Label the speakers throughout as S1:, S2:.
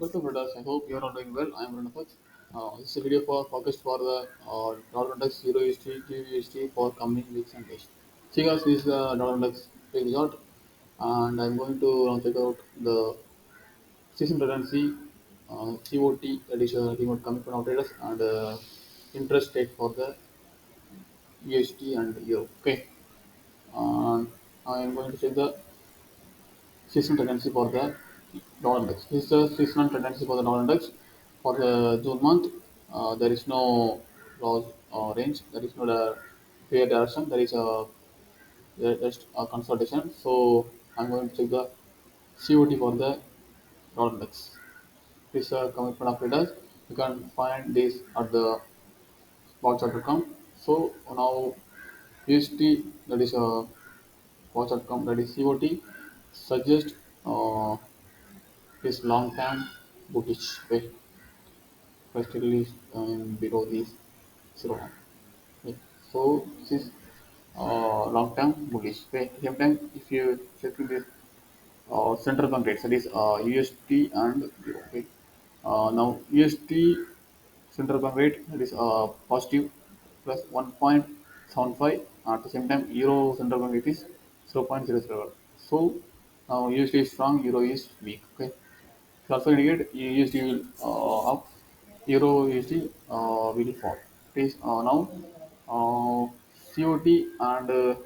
S1: Welcome, brothers. I hope you're all doing well. I'm Ranapach. This is a video for focused for the dollar index, euro USD, GBUSD for coming weeks and days. See, guys, this is the dollar index result, and I'm going to check out the season tendency, COT, that is remote commitment of traders, and interest rate for the USD and euro. Okay, and I'm going to check the seasonal tendency for the dollar index. This is the seasonal tendency for the dollar index for the June month. There is no loss range. There is no clear direction. There is just a consolidation. So I'm going to check the COT for the dollar index. This is a commitment of traders. You can find this at the spot.com. So now UST, that is spot.com, that is COT, suggest uh, this long term bullish way, particularly below these 0 1. Okay. So this is long term bullish way. Same time, if you check this central bank rates, that is USD and euro. Okay. Now USD central bank rate, that is positive plus 1.75. At the same time, euro central bank rate is 0.00. So now USD is strong, euro is weak. Okay. It also indicate USD will up, Euro USD will fall. It is now COT and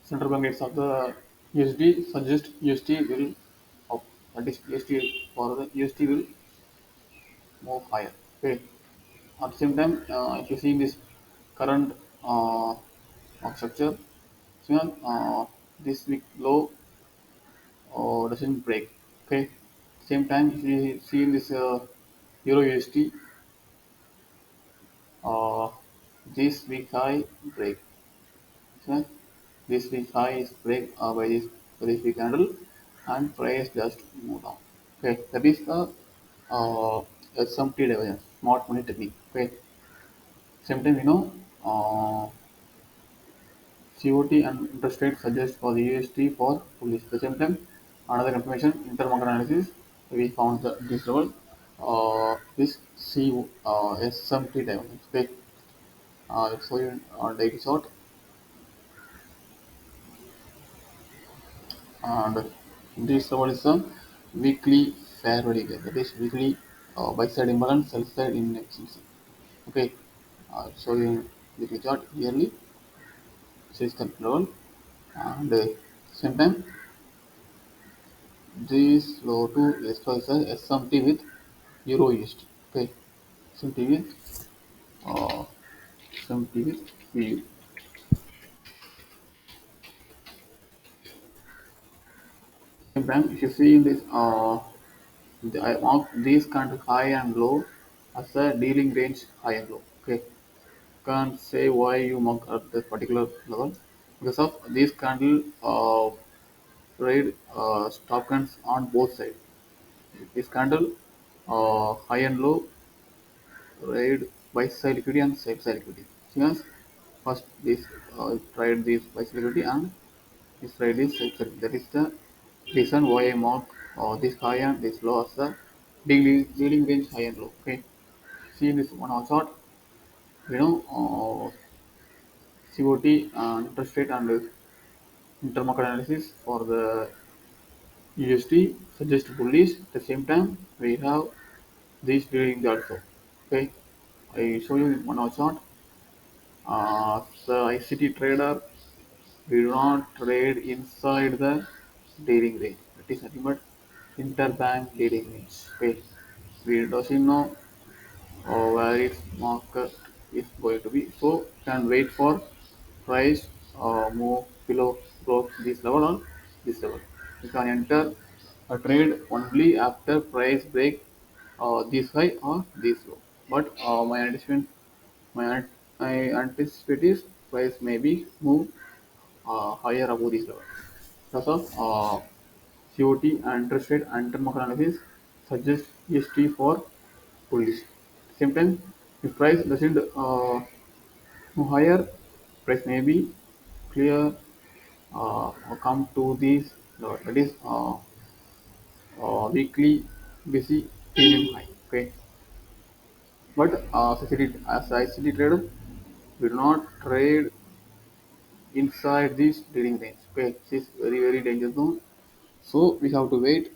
S1: central bank rates of the USD suggest USD will up. That is USD for the USD will move higher. Okay. At the same time, if you see this current structure, so, this week low doesn't break. Okay. Same time, if you see in this Euro USD, uh, this week high break. So this week high is break by this week candle, and price just move down. Okay, that is the SMT divergence, smart money technique. Okay, same time COT and interest rate suggest for the USD for bullish. At the same time, another information intermarket analysis, we found this level. This SMT divergence. Okay, so you daily chart, and this level is a weekly fair value gap. That is weekly buy side imbalance, sell side inefficiency. Okay, so in weekly chart yearly, this is the level, and same time this low to SMT with Euro USD. Okay, SMT with uh, SMT with EU. Same time, if you see in this, I mark these kind of high and low as a dealing range high and low. Okay, can't say why you mark at this particular level because of this candle trade stop trends on both sides. This candle high and low trade buy side liquidity and sell side liquidity. Since first this trade this buy side liquidity and this trade is sell side. That is the reason why I mark this high and this low as the dealing range high and low. Okay, see this one hour chart. COT and interest rate and intermarket analysis for the USD suggest bullish. At the same time, we have these dealing also. Okay, I show you one hour chart. As a ICT trader, we do not trade inside the dealing range. That is nothing but interbank dealing range. Okay, we doesn't know where its market is going to be. So can wait for price move below broke this level or this level. You can enter a trade only after price break this high or this low. But my, my anticipate is price maybe move higher above this level. Because of COT and interest rate and intermarket analysis suggest EST for bullish. Same time, if price doesn't move higher, price may be clear or come to these level. That is weekly busy premium high. Okay, but as ICT trader, we do not trade inside this trading range. Okay, this is very dangerous zone. So we have to wait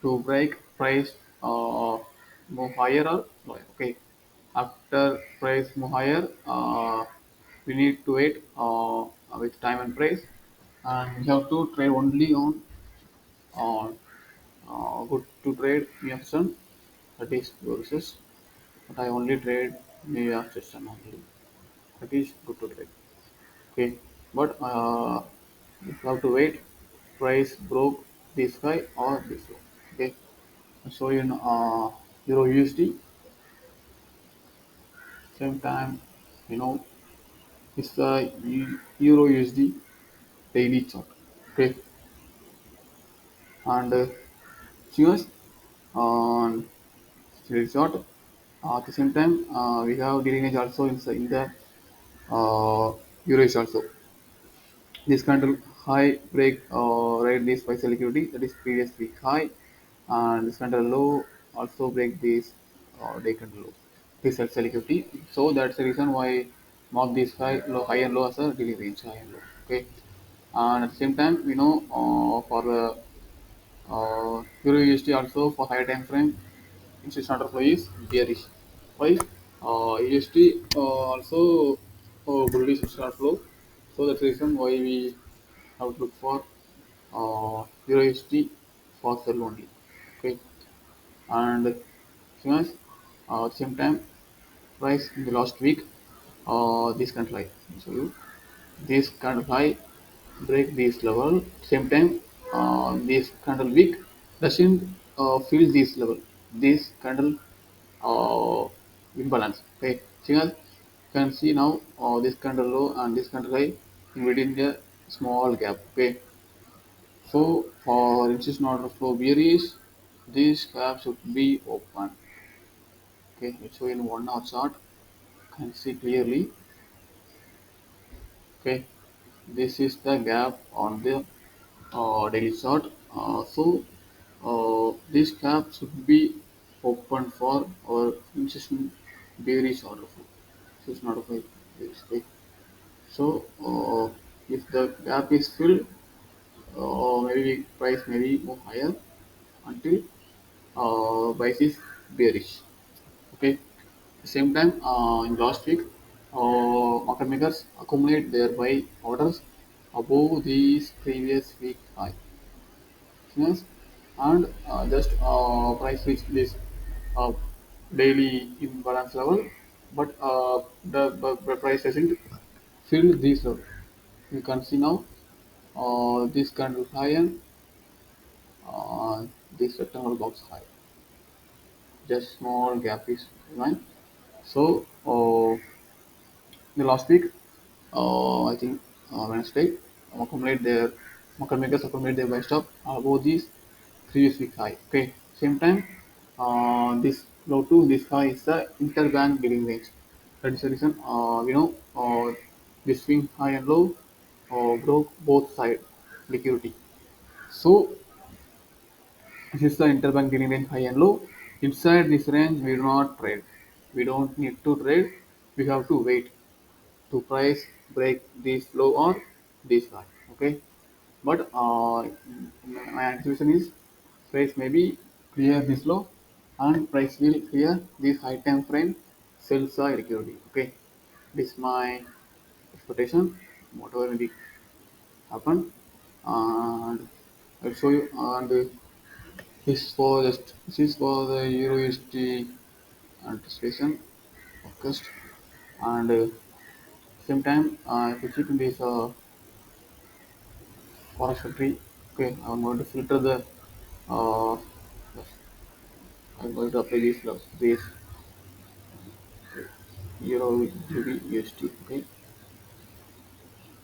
S1: to break price move higher or lower. Okay, after price move higher, we need to wait with time and price, and we have to trade only on good to trade New York session, that is versus. But I only trade New York session only. That is good to trade. Okay, but you have to wait. Price broke this high or this low. Okay, so in Euro USD, same time, you know, it's the Euro USD daily chart. Okay, and cheers on daily chart. At the same time, we have daily range also in the Euro also. This candle high break right this price liquidity, that is previous week high, and this candle low also break this day candle low. This is liquidity. So that's the reason why mark this high and low as a daily range high and low. Okay, and at the same time, we know for the Euro USD also for higher time frame, institutional order flow is bearish. Why? USD also bullish institutional flow. So that's the reason why we have to look for Euro USD for sell only. Okay, and famous same time price in the last week this kind of high. So you this kind of high break this level. Same time this candle weak doesn't fill this level. This candle imbalance. Okay, so you can see now this candle low and this candle high in within the small gap. Okay, so for institutional order flow bearish, this gap should be open. Okay, so in 1 hour chart, can see clearly. Okay, this is the gap on the daily chart. This gap should be open for our institutional bearish order flow. This is not a bearish. Okay, so if the gap is filled, maybe price maybe move higher until price is bearish. Okay. Same time, in last week, market makers accumulate their buy orders above these previous week high. Yes, and just price reach this uh, daily imbalance level, but the price hasn't filled this level. You can see now this candle high and uh, this rectangle box high. Just small gap is fine. So the last week, I think Wednesday, market makers accumulate their buy stop above this previous week high. Okay, same time, this low to this high is the interbank bidding range. That is the reason this swing high and low broke both side liquidity. So this is the interbank bidding range high and low. Inside this range, we do not trade. We don't need to trade. We have to wait to price break this low or this high. Okay, but my anticipation is price maybe clear this low and price will clear this high time frame sell side liquidity. Okay, this is my expectation. Whatever may be happen, and I'll show you. And this is for the Euro USD anticipation forecast, and same time if you check in this forest tree. Okay, I'm going to filter the yes, I'm going to apply this Euro GBPUSD. Okay,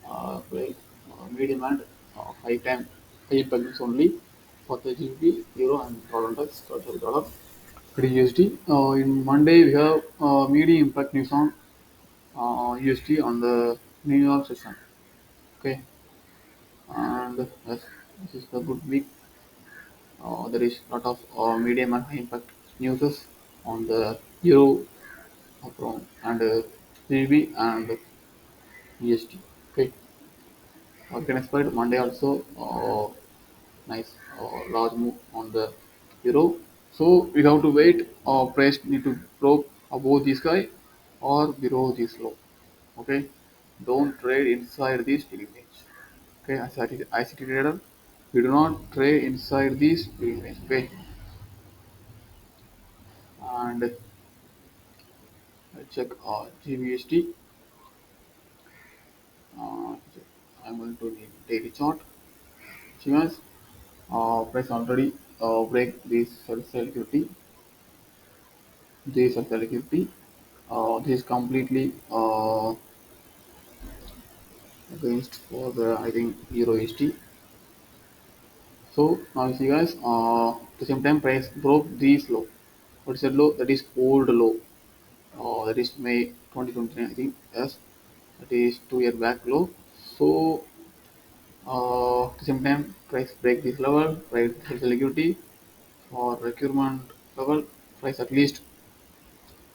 S1: apply medium and high time high packages only for the GBP, Euro and dollar index, dollar. USD. In Monday we have medium impact news on USD on the New York session. Okay, and yes, this is a good week There is lot of medium and high impact news on the euro and GB and EST. Okay, we can expect Monday also nice large move on the euro. So we have to wait. Price need to probe above this guy or below this low. Okay, don't trade inside this daily range. Okay, as ICT trader, we do not trade inside this daily range. Okay, and let's check GBST. Uh, I'm going to need daily chart. See guys, price already break this liquidity. This liquidity. This is completely against for the I think Euro USD. So now you see guys, at the same time price broke this low. What is that low? That is old low. That is May 2029 I think. Yes, that is 2 year back low. So at the same time price break this level, price has liquidity for requirement level, price at least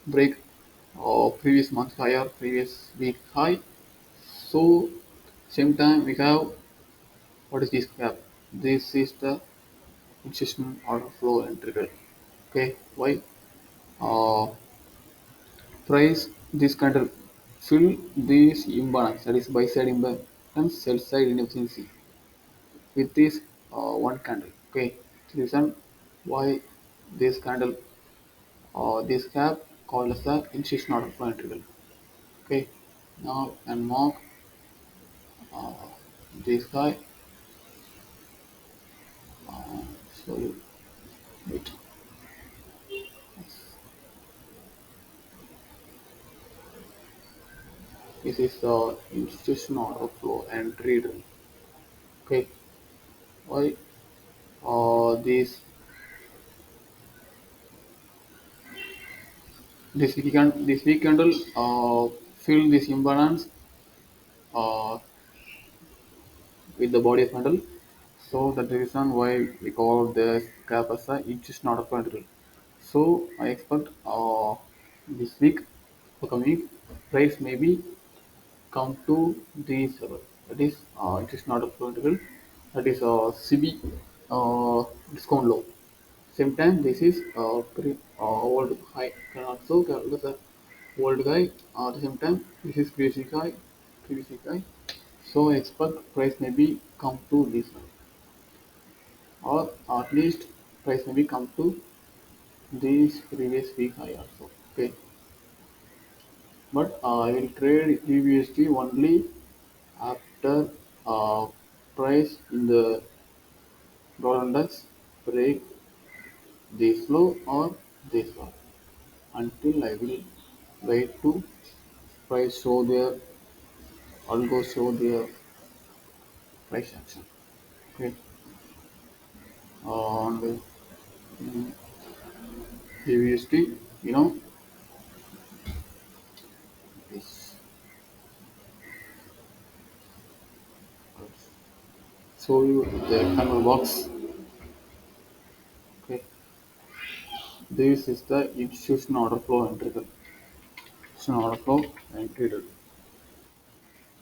S1: break previous month high or previous week high. So same time we have what is this gap? This is the institutional order flow and trigger. Okay, why? Uh, Price this kind of fill this imbalance, that is buy side imbalance and sell side inefficiency with this one candle. Okay, the reason why this candle this gap called as the institutional order flow and trigger. Okay, now and mark uh, this guy. So you wait. This is the institutional order flow and trigger. Okay, why this week candle fill this imbalance uh, with the body of candle. So that's the reason why we call this gap as a it's just not a candle. So I expect this week for coming week, price maybe come to this level. That is it is not a candle. That is CB discount low. Same time, this is old high can also calculate the old high. At the same time, this is previous high. So expect price maybe come to this one, or at least price maybe come to this previous week high also. Okay, but I will trade GBST only after uh, price in the dollar index break this low or this low until I will wait to price show their algo show their price action. Okay, on the USD, you know, this show you the rectangle box. Okay, this is the institutional order flow and trigger. Institutional order flow and trigger,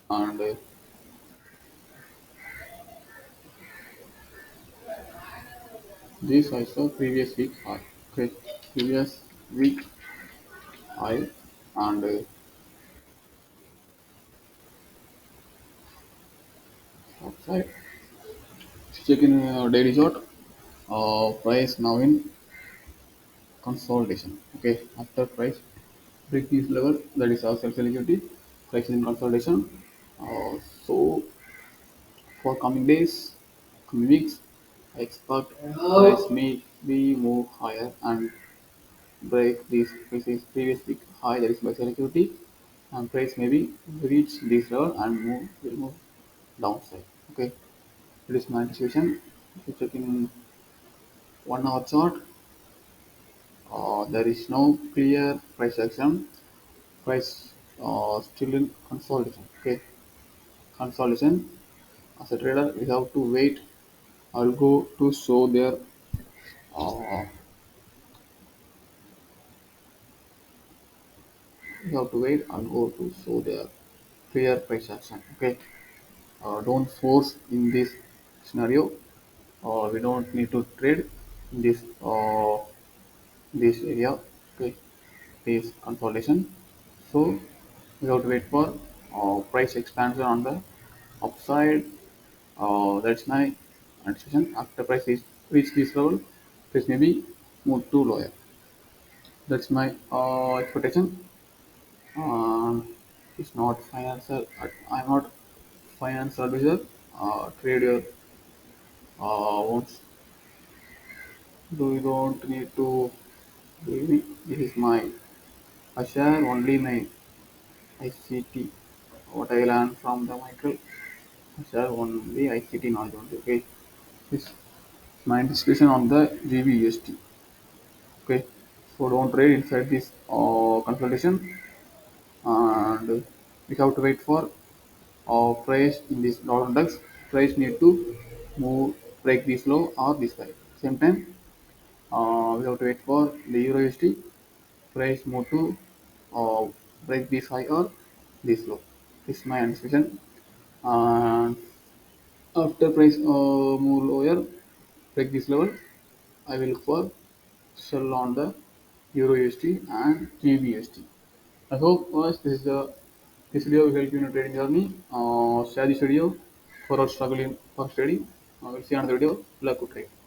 S1: and this is the previous week high. Okay, previous week high, and outside. Check in daily chart. Price now in consolidation. Okay, after price break this level, that is our self liquidity, price is in consolidation. Uh, so for coming days, coming weeks, I expect price may be move higher and break this is previous week high, that is by self liquidity, and price maybe reach this level and will move downside. Okay, it is my anticipation. If you check in 1 hour chart, there is no clear price action. Price still in consolidation. Okay, consolidation. As a trader, we have to wait algo to show their Uh, you have to wait and go to show their clear price action. Okay, don't force in this scenario. We don't need to trade in this area. Okay, this consolidation. So we have to wait for price expansion on the upside. That's my anticipation. After price is reach this level, price may be move to lower. That's my expectation. It's not financial. I'm not finance advisor. Trader wants. Do you don't need to believe me. This is my. I share only my ICT. What I learned from the Michael. I share only ICT knowledge only. Okay. This is my discussion on the GBUSD. Okay. So don't trade inside this consultation, and we have to wait for price in this dollar index. Price need to move, break this low or this high. Same time, we have to wait for the euro USD price move to uh, break this high or this low. This is my anticipation. And after price move lower, break this level, I will look for sell on the euro USD and GBUSD. I hope this is the this video will help you in your trading journey. Share this video for our struggling for trading. We'll see you on the video. Luck to trade.